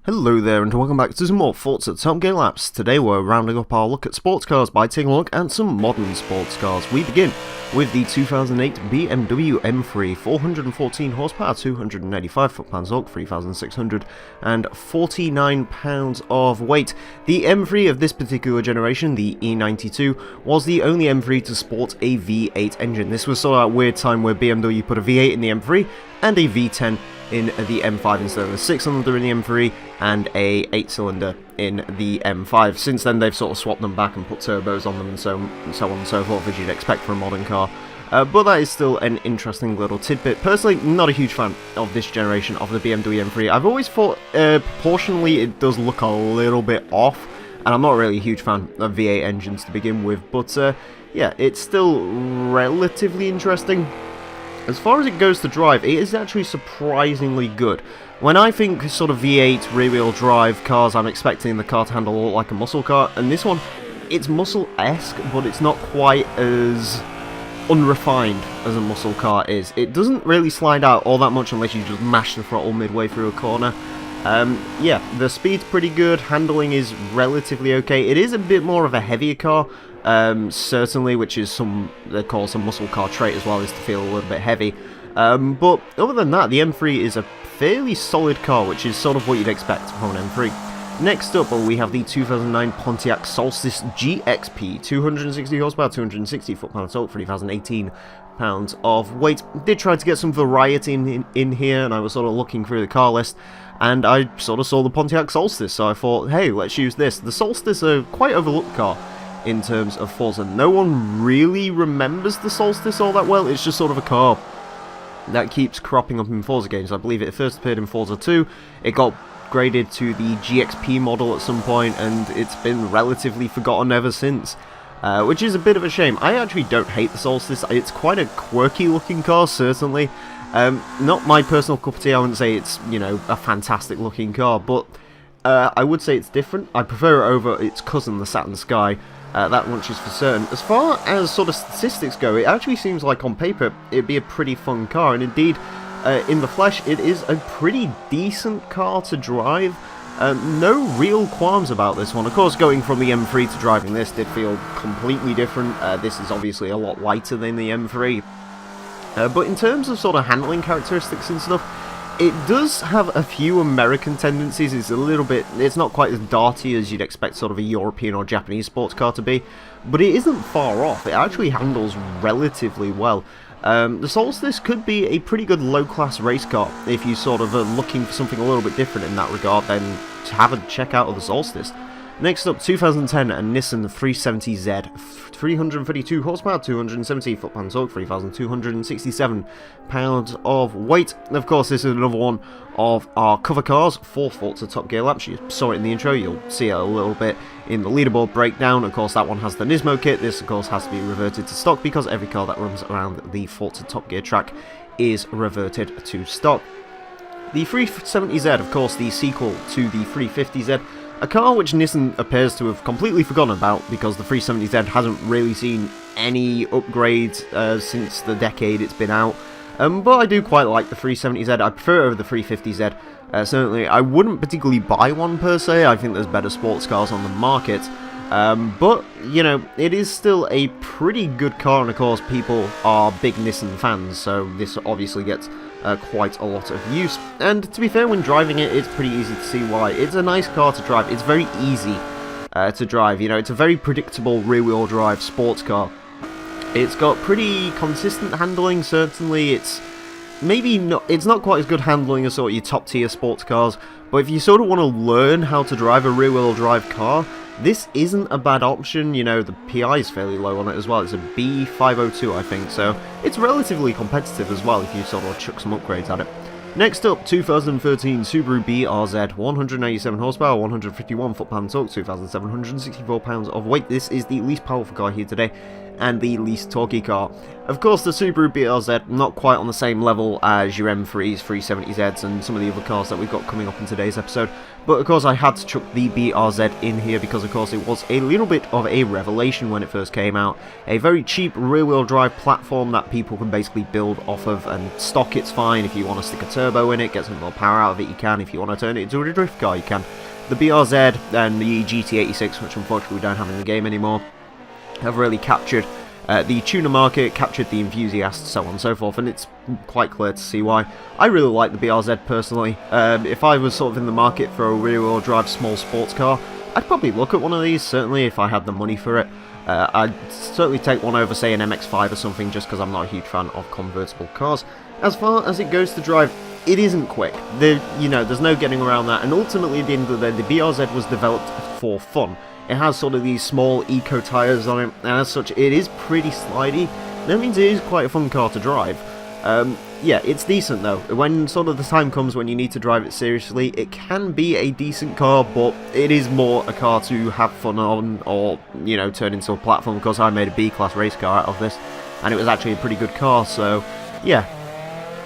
Hello there and welcome back to some more Forza Top Gear Laps. Today we're rounding up our look at sports cars by taking a look at some modern sports cars. We begin with the 2008 Bmw M3, 414 horsepower, 285 foot-pounds torque, 3,649 pounds of weight. The M3 of this particular generation, the E92, was the only M3 to sport a V8 engine. This was sort of that weird time where BMW put a V8 in the M3 and a V10 in the M5 instead of a 6-cylinder in the M3 and a 8-cylinder in the M5. Since then they've sort of swapped them back and put turbos on them and so on and so forth, as you'd expect for a modern car. But that is still an interesting little tidbit. Personally, not a huge fan of this generation of the BMW M3. I've always thought proportionally it does look a little bit off, and I'm not really a huge fan of V8 engines to begin with, but yeah, it's still relatively interesting. As far as it goes to drive, it is actually surprisingly good. When I think sort of V8 rear-wheel drive cars, I'm expecting the car to handle a lot like a muscle car, and this one, it's muscle-esque, but it's not quite as unrefined as a muscle car is. It doesn't really slide out all that much unless you just mash the throttle midway through a corner. Yeah, the speed's pretty good, handling is relatively okay. It is a bit more of a heavier car, certainly, which is they call some muscle car trait as well, is to feel a little bit heavy. But other than that, the M3 is a fairly solid car, which is sort of what you'd expect from an M3. Next up, we have the 2009 Pontiac Solstice Gxp, 260 horsepower, 260 foot-pounds torque, 3,018 pounds of weight. Did try to get some variety in here, and I was sort of looking through the car list, and I sort of saw the Pontiac Solstice, so I thought, hey, let's use this. The Solstice is a quite overlooked car in terms of Forza. No one really remembers the Solstice all that well. It's just sort of a car that keeps cropping up in Forza games. I believe it first appeared in Forza 2, it got upgraded to the GXP model at some point, and it's been relatively forgotten ever since, which is a bit of a shame. I actually don't hate the Solstice. It's quite a quirky looking car, certainly. Not my personal cup of tea. I wouldn't say it's, you know, a fantastic looking car, but I would say it's different. I prefer it over its cousin, the Saturn Sky. That much is for certain. As far as sort of statistics go, it actually seems like on paper it'd be a pretty fun car, and indeed, in the flesh, it is a pretty decent car to drive. No real qualms about this one. Of course, going from the M3 to driving this did feel completely different. This is obviously a lot lighter than the M3. But in terms of sort of handling characteristics and stuff, it does have a few American tendencies. It's not quite as darty as you'd expect sort of a European or Japanese sports car to be, but it isn't far off. It actually handles relatively well. The Solstice could be a pretty good low-class race car if you sort of are looking for something a little bit different in that regard. Then to have a check out of the Solstice. Next up, 2010 Nissan 370Z, 332 horsepower, 270 foot-pounds torque, 3,267 pounds of weight. Of course, this is another one of our cover cars for Forza Top Gear Laps. You saw it in the intro, you'll see it a little bit in the leaderboard breakdown. Of course, that one has the Nismo kit. This, of course, has to be reverted to stock because every car that runs around the Forza Top Gear track is reverted to stock. The 370Z, of course, the sequel to the 350Z, a car which Nissan appears to have completely forgotten about because the 370Z hasn't really seen any upgrades since the decade it's been out. But I do quite like the 370Z. I prefer it over the 350Z. Certainly, I wouldn't particularly buy one per se. I think there's better sports cars on the market. But, you know, it is still a pretty good car, and of course people are big Nissan fans, so this obviously gets quite a lot of use. And to be fair, when driving it, it's pretty easy to see why. It's a nice car to drive. It's very easy to drive. You know, it's a very predictable rear-wheel drive sports car. It's got pretty consistent handling, certainly. It's not quite as good handling as sort of your top-tier sports cars, but if you sort of want to learn how to drive a rear-wheel drive car, this isn't a bad option. You know, the PI is fairly low on it as well. It's a B502, I think, so it's relatively competitive as well if you sort of chuck some upgrades at it. Next up, 2013 Subaru Brz, 197 horsepower, 151 foot-pounds torque, 2,764 pounds of weight. This is the least powerful car here today. and the least torquey car. Of course, the Subaru Brz, not quite on the same level as your M3s, 370Zs, and some of the other cars that we've got coming up in today's episode, but of course I had to chuck the Brz in here because of course it was a little bit of a revelation when it first came out. A very cheap rear-wheel drive platform that people can basically build off of, and stock it's fine. If you want to stick a turbo in it, get some more power out of it, you can. If you want to turn it into a drift car, you can. The Brz and the GT86, which unfortunately we don't have in the game anymore, have really captured the tuner market, captured the enthusiasts, so on and so forth, and it's quite clear to see why. I really like the Brz personally. If I was sort of in the market for a rear-wheel drive small sports car, I'd probably look at one of these, certainly if I had the money for it. I'd certainly take one over, say, an MX-5 or something, just because I'm not a huge fan of convertible cars. As far as it goes to drive, it isn't quick. There's no getting around that, and ultimately at the end of the day, the Brz was developed for fun. It has sort of these small eco tyres on it, and as such, it is pretty slidey. That means it is quite a fun car to drive. Yeah, it's decent though. When sort of the time comes when you need to drive it seriously, it can be a decent car, but it is more a car to have fun on, or, turn into a platform, because I made a B-class race car out of this, and it was actually a pretty good car, so, yeah.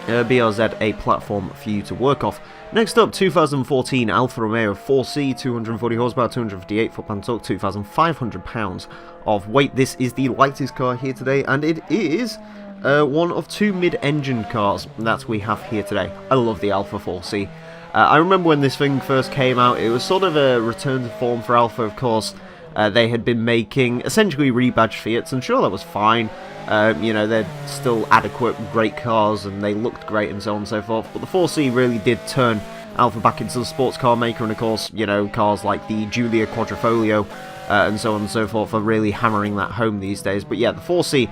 Brz, a platform for you to work off. Next up, 2014 Alfa Romeo 4C, 240 horsepower, 258 foot-pound torque, 2,500 pounds of weight. This is the lightest car here today, and it is one of two mid-engine cars that we have here today. I love the Alfa 4C. I remember when this thing first came out, it was sort of a return to form for Alfa, of course. They had been making essentially rebadged Fiats, and sure, that was fine. They're still adequate, great cars, and they looked great and so on and so forth, but the 4C really did turn Alfa back into the sports car maker, and of course, cars like the Giulia Quadrifoglio and so on and so forth are really hammering that home these days. But yeah, the 4C,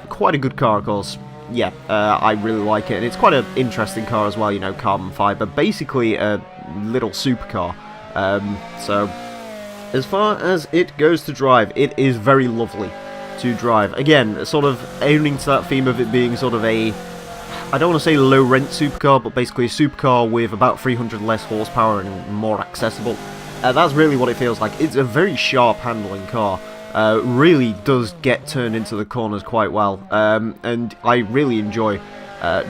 quite a good car, of course. Yeah, I really like it, and it's quite an interesting car as well, carbon fibre, basically a little supercar. So, as far as it goes to drive, it is very lovely to drive. Again, sort of aiming to that theme of it being sort of a, I don't want to say low-rent supercar, but basically a supercar with about 300 less horsepower and more accessible. That's really what it feels like. It's a very sharp handling car. Really does get turned into the corners quite well, and I really enjoy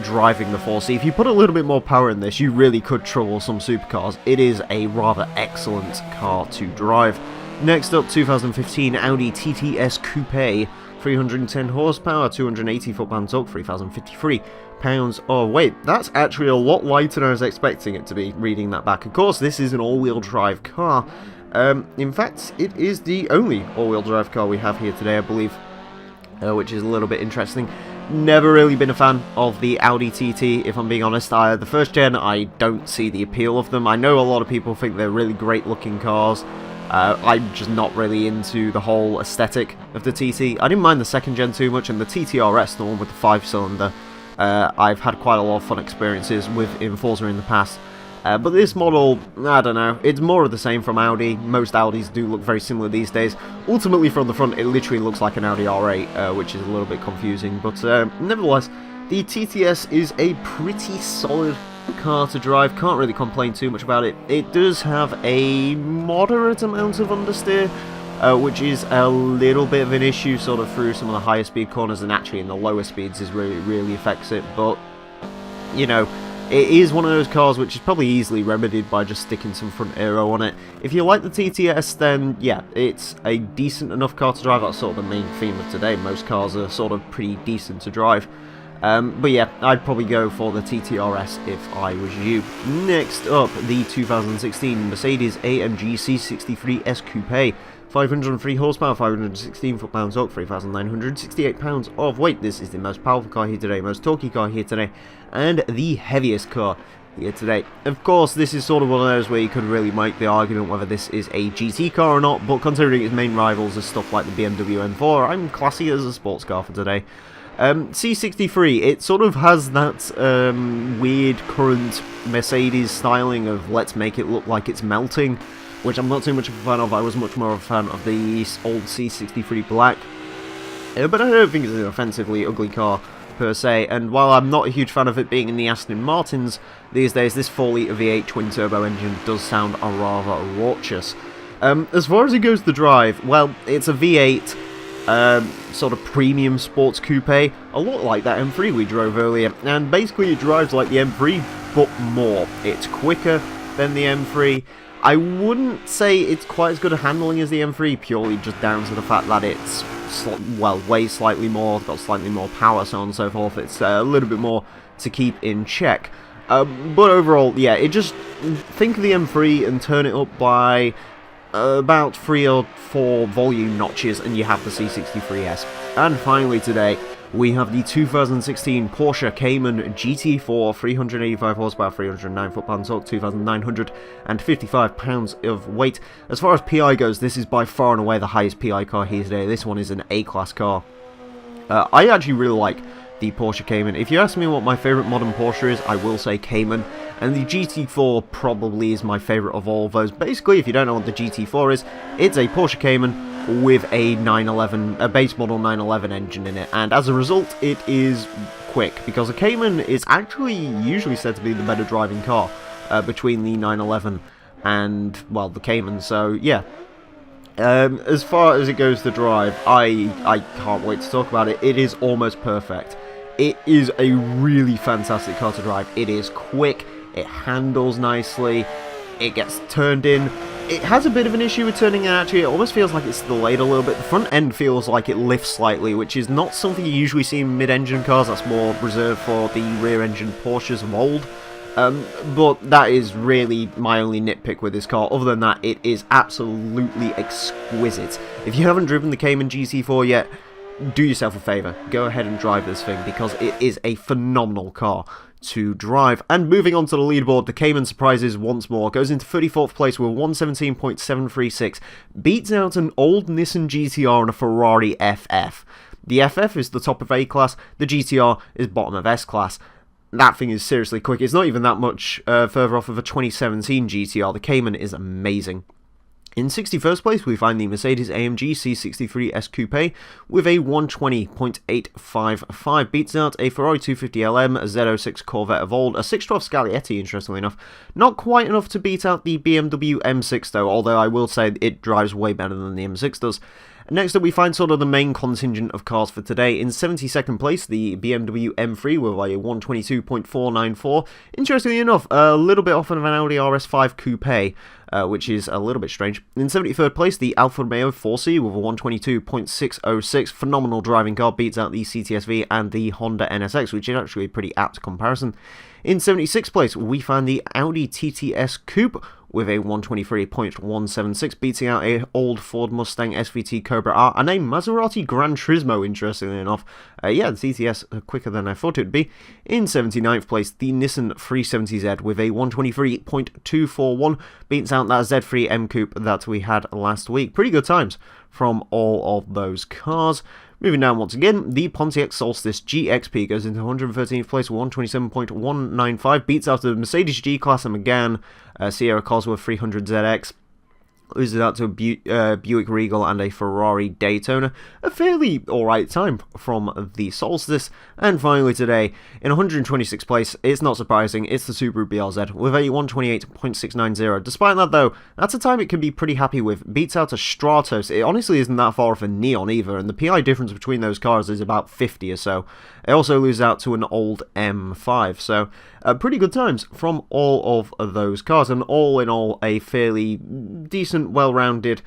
driving the 4C. If you put a little bit more power in this, you really could trouble some supercars. It is a rather excellent car to drive. Next up, 2015 Audi Tts Coupe, 310 horsepower, 280 foot-pound torque, 3,053 pounds of weight. That's actually a lot lighter than I was expecting it to be, reading that back. Of course, this is an all-wheel drive car. In fact, it is the only all-wheel drive car we have here today, I believe, which is a little bit interesting. Never really been a fan of the Audi Tt, if I'm being honest. The first gen, I don't see the appeal of them. I know a lot of people think they're really great-looking cars. I'm just not really into the whole aesthetic of the TT. I didn't mind the second gen too much, and the TTRS, the one with the 5-cylinder, I've had quite a lot of fun experiences with in Forza in the past. But this model, I don't know, it's more of the same from Audi. Most Audis do look very similar these days. Ultimately, from the front, it literally looks like an Audi R8, which is a little bit confusing. But nevertheless, the TTS is a pretty solid car to drive. Can't really complain too much about it. It does have a moderate amount of understeer, which is a little bit of an issue sort of through some of the higher speed corners, and actually in the lower speeds is really affects it. But it is one of those cars which is probably easily remedied by just sticking some front aero on it. If you like the TTS, then yeah, it's a decent enough car to drive. That's sort of the main theme of today. Most cars are sort of pretty decent to drive. But yeah, I'd probably go for the TTRS if I was you. Next up, the 2016 Mercedes-AMG C63 Coupe. 503 horsepower, 516 foot-pound torque, 3,968 pounds of weight. This is the most powerful car here today, most torquey car here today, and the heaviest car here today. Of course, this is sort of one of those where you could really make the argument whether this is a GT car or not, but considering its main rivals are stuff like the Bmw M3, I'm classy as a sports car for today. C63, it sort of has that weird current Mercedes styling of let's make it look like it's melting, which I'm not too much of a fan of. I was much more of a fan of the old C63 Black, but I don't think it's an offensively ugly car per se, and while I'm not a huge fan of it being in the Aston Martins these days, this 4-litre V8 twin-turbo engine does sound a rather raucous. As far as it goes to drive, well, it's a V8 sort of premium sports coupe, a lot like that M3 we drove earlier, and basically it drives like the M3, but more. It's quicker than the M3. I wouldn't say it's quite as good a handling as the M3, purely just down to the fact that it's, well, weighs slightly more, got slightly more power, so on and so forth. It's a little bit more to keep in check. But overall, yeah, it just, think of the M3 and turn it up by about 3 or 4 volume notches and you have the C63S. And finally today, we have the 2016 Porsche Cayman Gt4, 385 horsepower, 309 foot-pounds torque, 2,955 pounds of weight. As far as PI goes, this is by far and away the highest PI car here today. This one is an A-class car. I actually really like the Porsche Cayman. If you ask me what my favourite modern Porsche is, I will say Cayman, and the GT4 probably is my favourite of all of those. Basically, if you don't know what the GT4 is, it's a Porsche Cayman with a base model 911 engine in it, and as a result, it is quick, because the Cayman is actually usually said to be the better driving car between the 911 and, well, the Cayman, so yeah. As far as it goes to drive, I can't wait to talk about it. It is almost perfect. It is a really fantastic car to drive. It is quick, it handles nicely, it gets turned in. It has a bit of an issue with turning in, actually. It almost feels like it's delayed a little bit. The front end feels like it lifts slightly, which is not something you usually see in mid-engine cars. That's more reserved for the rear-engine Porsches of old. But that is really my only nitpick with this car. Other than that, it is absolutely exquisite. If you haven't driven the Cayman GT4 yet, do yourself a favour. Go ahead and drive this thing, because it is a phenomenal car to drive. And moving on to the leaderboard, the Cayman surprises once more. Goes into 34th place with 117.736. Beats out an old Nissan GTR and a Ferrari FF. The FF is the top of A-class, the GTR is bottom of S-class. That thing is seriously quick. It's not even that much further off of a 2017 GTR. The Cayman is amazing. In 61st place, we find the Mercedes-AMG C63S Coupe with a 120.855. Beats out a Ferrari 250LM, a Z06 Corvette of old, a 612 Scaglietti, interestingly enough. Not quite enough to beat out the Bmw M6, though, although I will say it drives way better than the M6 does. Next up, we find sort of the main contingent of cars for today. In 72nd place, the Bmw M3 with a 122.494. Interestingly enough, a little bit off of an Audi RS5 Coupe, which is a little bit strange. In 73rd place, the Alfa Romeo 4C with a 122.606. Phenomenal driving car, beats out the CTSV and the Honda NSX, which is actually a pretty apt comparison. In 76th place, we find the Audi Tts Coupe with a 123.176, beating out a old Ford Mustang SVT Cobra R and a Maserati Granturismo, interestingly enough. Yeah, the TTS quicker than I thought it would be. In 79th place, the Nissan 370Z with a 123.241, beats out that Z3 M Coupe that we had last week. Pretty good times from all of those cars. Moving down once again, the Pontiac Solstice Gxp goes into 113th place with 127.195, beats out the Mercedes G-Class and Megane Sierra Cosworth 300ZX. Loses out to a Buick Regal and a Ferrari Daytona. A fairly alright time from the Solstice. And finally today, in 126th place, it's not surprising, it's the Subaru BRZ with a 128.690. Despite that though, that's a time it can be pretty happy with. Beats out a Stratos. It honestly isn't that far off a Neon either, and the PI difference between those cars is about 50 or so. It also loses out to an old M5, so pretty good times from all of those cars, and all in all, a fairly decent, well-rounded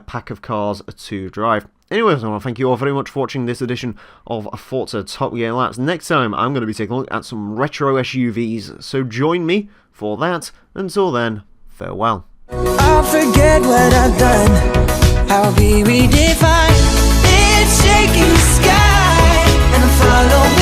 pack of cars to drive. Anyways, I want to thank you all very much for watching this edition of Forza Top Gear Laps. Next time, I'm going to be taking a look at some retro SUVs, so join me for that. Until then, farewell. I'll forget what I've done, I'll be redefined. It's shaking the sky, and I follow